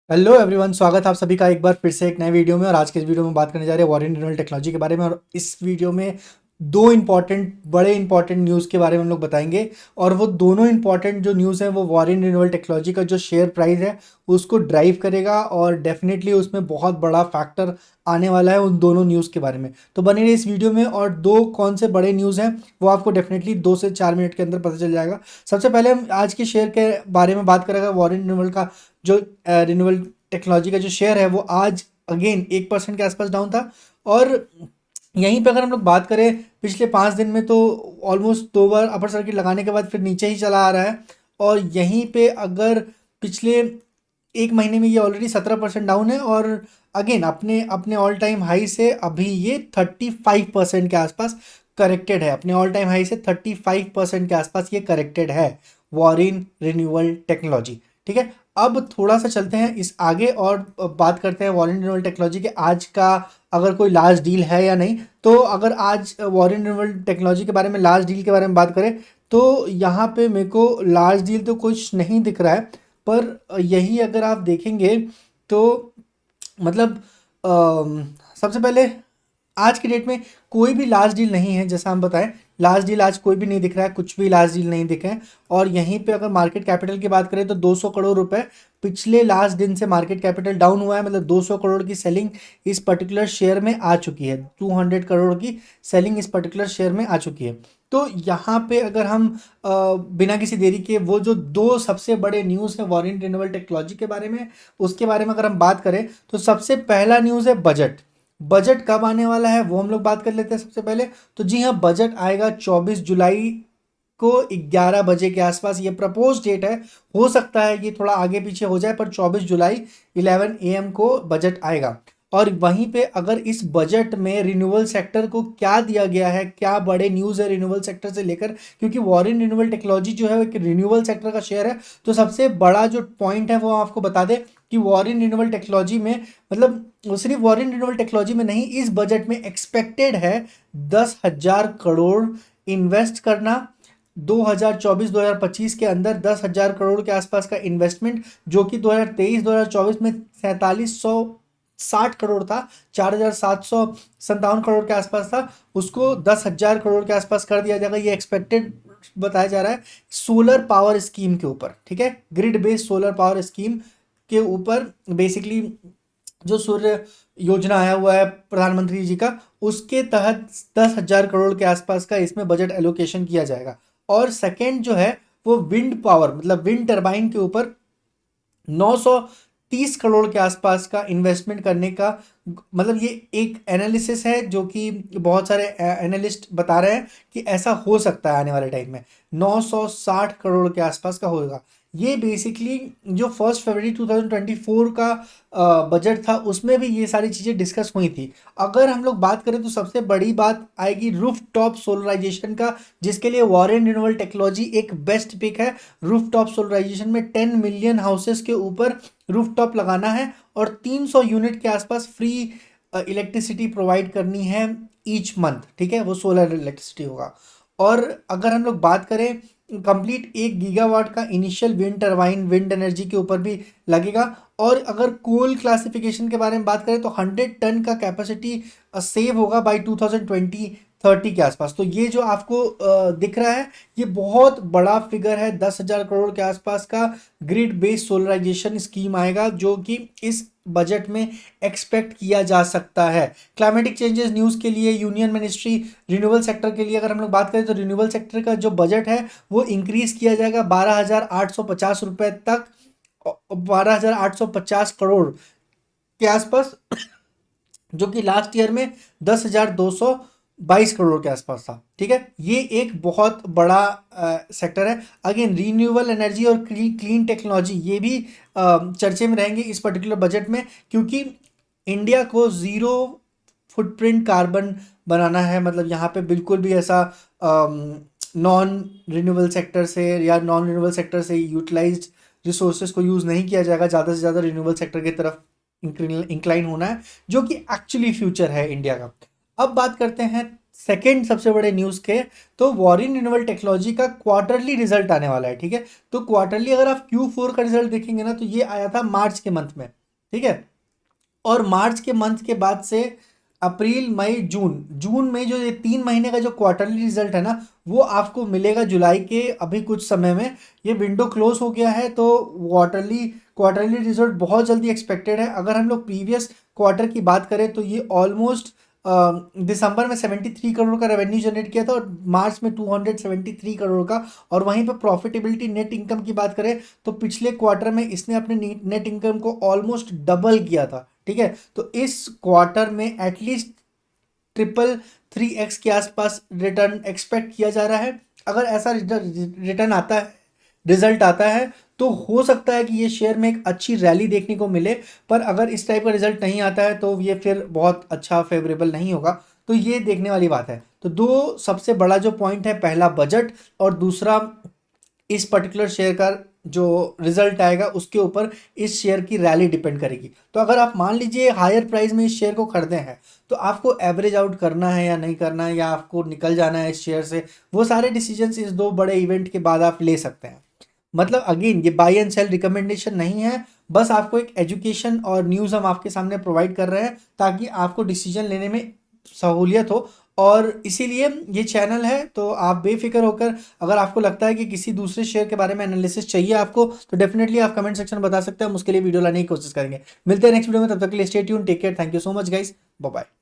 Hello everyone, स्वागत है आप सभी का एक बार फिर से एक नए वीडियो में। और आज के इस वीडियो में बात करने जा रहे हैं वॉरेन रिन्यूएबल टेक्नोलॉजी के बारे में। और इस वीडियो में दो बड़े इंपॉर्टेंट न्यूज़ के बारे में हम लोग बताएंगे। और वो दोनों इंपॉर्टेंट जो न्यूज़ हैं वो वॉरेन रिन्यूएबल टेक्नोलॉजी का जो शेयर प्राइस है उसको ड्राइव करेगा, और डेफिनेटली उसमें बहुत बड़ा फैक्टर आने वाला है उन दोनों न्यूज़ के बारे में। तो बने रहिए इस वीडियो में, और दो कौन से बड़े न्यूज़ हैं वो आपको डेफिनेटली 2 से 4 मिनट के अंदर पता चल जाएगा। सबसे पहले हम आज के शेयर के बारे में बात करेंगे। वॉरेन रिन्यूएबल का जो रिन्यूएबल टेक्नोलॉजी का जो शेयर है वो आज अगेन 1% के आसपास डाउन था। और यहीं पे अगर हम लोग बात करें पिछले 5 दिन में, तो ऑलमोस्ट 2 बार अपर सर्किट लगाने के बाद फिर नीचे ही चला आ रहा है। और यहीं पे अगर पिछले एक महीने में ये ऑलरेडी 17% डाउन है, और अगेन अपने अपने ऑल टाइम हाई से अभी ये 35% के आसपास करेक्टेड है। अपने ऑल टाइम हाई से 35% के आसपास ये करेक्टेड है वॉरेन रिन्यूएबल टेक्नोलॉजी। ठीक है, अब थोड़ा सा चलते हैं इस आगे और बात करते हैं वॉरेन रिन्यूएबल टेक्नोलॉजी के आज का अगर कोई लार्ज डील है या नहीं। तो अगर आज वॉरेन रिन्यूएबल टेक्नोलॉजी के बारे में लार्ज डील के बारे में बात करें, तो यहाँ पे मेरे को लार्ज डील तो कुछ नहीं दिख रहा है। पर यही अगर आप देखेंगे तो मतलब सबसे पहले आज की डेट में कोई भी लार्ज डील नहीं है। जैसा हम बताएं, लार्ज डील आज कोई भी नहीं दिख रहा है, कुछ भी लार्ज डील नहीं दिखे हैं। और यहीं पे अगर मार्केट कैपिटल की बात करें तो 200 करोड़ रुपए पिछले लास्ट दिन से मार्केट कैपिटल डाउन हुआ है। मतलब 200 करोड़ की सेलिंग इस पर्टिकुलर शेयर में आ चुकी है। 200 करोड़ की सेलिंग इस पर्टिकुलर शेयर में आ चुकी है। तो यहाँ पे अगर हम बिना किसी देरी के वो जो दो सबसे बड़े न्यूज़ है वॉरेन रिन्यूएबल टेक्नोलॉजी के बारे में, उसके बारे में अगर हम बात करें तो सबसे पहला न्यूज़ है बजट। बजट कब आने वाला है वो हम लोग बात कर लेते हैं सबसे पहले। तो जी हाँ, बजट आएगा 24 जुलाई को 11 बजे के आसपास। ये प्रपोज डेट है, हो सकता है ये थोड़ा आगे पीछे हो जाए, पर 24 जुलाई 11 AM को बजट आएगा। और वहीं पे अगर इस बजट में रिन्यूएबल सेक्टर को क्या दिया गया है, क्या बड़े न्यूज़ है रिन्यूएबल सेक्टर से लेकर, क्योंकि वॉरेन रिन्यूएबल टेक्नोलॉजी जो है वो एक रिन्यूएबल सेक्टर का शेयर है। तो सबसे बड़ा जो पॉइंट है वो आपको बता दें कि वॉरेन रिन्यूएबल टेक्नोलॉजी में, मतलब वो सिर्फ वॉरेन रिन्यूएबल टेक्नोलॉजी में नहीं, इस बजट में एक्सपेक्टेड है 10,000 करोड़ इन्वेस्ट करना। 2024-2025 के अंदर 10,000 करोड़ के आसपास का इन्वेस्टमेंट, जो कि 2023-2024 में 4,760 करोड़ था, 4,757 करोड़ के आसपास था, उसको 10,000 करोड़ के आसपास कर दिया जाएगा। ये एक्सपेक्टेड बताया जा रहा है सोलर पावर स्कीम के ऊपर। ठीक है, grid based solar power scheme के ऊपर बेसिकली जो सूर्य योजना आया हुआ है प्रधानमंत्री जी का, उसके तहत 10,000 करोड़ के आसपास का इसमें बजट एलोकेशन किया जाएगा। और सेकंड जो है वो विंड पावर, मतलब विंड टरबाइन के ऊपर 930 करोड़ के आसपास का इन्वेस्टमेंट करने का, मतलब ये एक एनालिसिस है जो कि बहुत सारे एनालिस्ट बता रहे हैं कि ऐसा हो सकता है आने वाले टाइम में 960 करोड़ के आसपास का होगा। ये बेसिकली जो 1 फरवरी 2024 का बजट था उसमें भी ये सारी चीज़ें डिस्कस हुई थी। अगर हम लोग बात करें तो सबसे बड़ी बात आएगी रूफ टॉप सोलराइजेशन का, जिसके लिए वॉरेन रिन्यूएबल टेक्नोलॉजी एक बेस्ट पिक है। रूफ टॉप सोलराइजेशन में 10 मिलियन हाउसेस के ऊपर रूफ टॉप लगाना है, और 300 यूनिट के आसपास फ्री इलेक्ट्रिसिटी प्रोवाइड करनी है ईच मंथ। ठीक है, वो सोलर इलेक्ट्रिसिटी होगा। और अगर हम लोग बात करें, कंप्लीट 1 गीगावाट का initial wind turbine wind energy के ऊपर भी लगेगा। और अगर कोल क्लासिफिकेशन के बारे में बात करें तो 100 टन का कैपेसिटी सेव होगा बाय 2020-30 के आसपास। तो ये जो आपको दिख रहा है ये बहुत बड़ा फिगर है। 10,000 करोड़ के आसपास का ग्रिड बेस्ड सोलराइजेशन स्कीम आएगा, जो कि इस बजट में एक्सपेक्ट किया जा सकता है। क्लाइमेटिक चेंजेस न्यूज़ के लिए यूनियन मिनिस्ट्री रिन्यूएबल सेक्टर के लिए अगर हम लोग बात करें तो रिन्यूएबल सेक्टर का जो बजट है वो इंक्रीज किया जाएगा 12,850 रुपए तक, 12,850 करोड़ के आसपास, जो कि लास्ट ईयर में 10,222 करोड़ के आसपास था। ठीक है, ये एक बहुत बड़ा सेक्टर है। अगेन रीन्यूएबल एनर्जी और क्लीन टेक्नोलॉजी ये भी चर्चे में रहेंगे इस पर्टिकुलर बजट में, क्योंकि इंडिया को ज़ीरो फुटप्रिंट कार्बन बनाना है। मतलब यहाँ पे बिल्कुल भी ऐसा नॉन रिन्यूएबल सेक्टर से या नॉन रिन्यूएबल सेक्टर से यूटिलाइज्ड रिसोर्सेज को यूज़ नहीं किया जाएगा। ज़्यादा से ज़्यादा रिन्यूएबल सेक्टर की तरफ इंक्लाइन होना है, जो कि एक्चुअली फ्यूचर है इंडिया का। अब बात करते हैं सेकेंड सबसे बड़े न्यूज़ के, तो वॉरेन रिन्यूएबल टेक्नोलॉजी का क्वार्टरली रिजल्ट आने वाला है। ठीक है, तो क्वार्टरली अगर आप Q4 का रिजल्ट देखेंगे ना, तो ये आया था मार्च के मंथ में। ठीक है, और मार्च के मंथ के बाद से अप्रैल मई जून में जो ये 3 महीने का जो क्वार्टरली रिजल्ट है ना, वो आपको मिलेगा जुलाई के अभी कुछ समय में। ये विंडो क्लोज हो गया है, तो क्वार्टरली रिजल्ट बहुत जल्दी एक्सपेक्टेड है। अगर हम लोग प्रीवियस क्वार्टर की बात करें तो ये ऑलमोस्ट दिसंबर में 73 करोड़ का रेवेन्यू जनरेट किया था और मार्च में 273 करोड़ का। और वहीं पर प्रॉफिटेबिलिटी नेट इनकम की बात करें तो पिछले क्वार्टर में इसने अपने नेट इनकम को ऑलमोस्ट डबल किया था। ठीक है, तो इस क्वार्टर में एटलीस्ट 333x के आसपास रिटर्न एक्सपेक्ट किया जा रहा है। अगर ऐसा रिटर्न आता है, रिजल्ट आता है, तो हो सकता है कि ये शेयर में एक अच्छी रैली देखने को मिले। पर अगर इस टाइप का रिजल्ट नहीं आता है तो ये फिर बहुत अच्छा फेवरेबल नहीं होगा। तो ये देखने वाली बात है। तो दो सबसे बड़ा जो पॉइंट है, पहला बजट और दूसरा इस पर्टिकुलर शेयर का जो रिजल्ट आएगा उसके ऊपर इस शेयर की रैली डिपेंड करेगी। तो अगर आप मान लीजिए हायर प्राइस में इस शेयर को खरीदे हैं, तो आपको एवरेज आउट करना है या नहीं करना है, या आपको निकल जाना है इस शेयर से, वो सारे डिसीजंस इस दो बड़े इवेंट के बाद आप ले सकते हैं। मतलब अगेन ये बाय एंड सेल रिकमेंडेशन नहीं है, बस आपको एक एजुकेशन और न्यूज़ हम आपके सामने प्रोवाइड कर रहे हैं ताकि आपको डिसीजन लेने में सहूलियत हो। और इसीलिए ये चैनल है, तो आप बेफिक्र होकर, अगर आपको लगता है कि किसी दूसरे शेयर के बारे में एनालिसिस चाहिए आपको, तो डेफिनेटली आप कमेंट सेक्शन में बता सकते हैं, हम उसके लिए वीडियो लाने की कोशिश करेंगे। मिलते हैं नेक्स्ट वीडियो में, तब तक के लिए stay tune, take care, thank you so much guys, bye bye.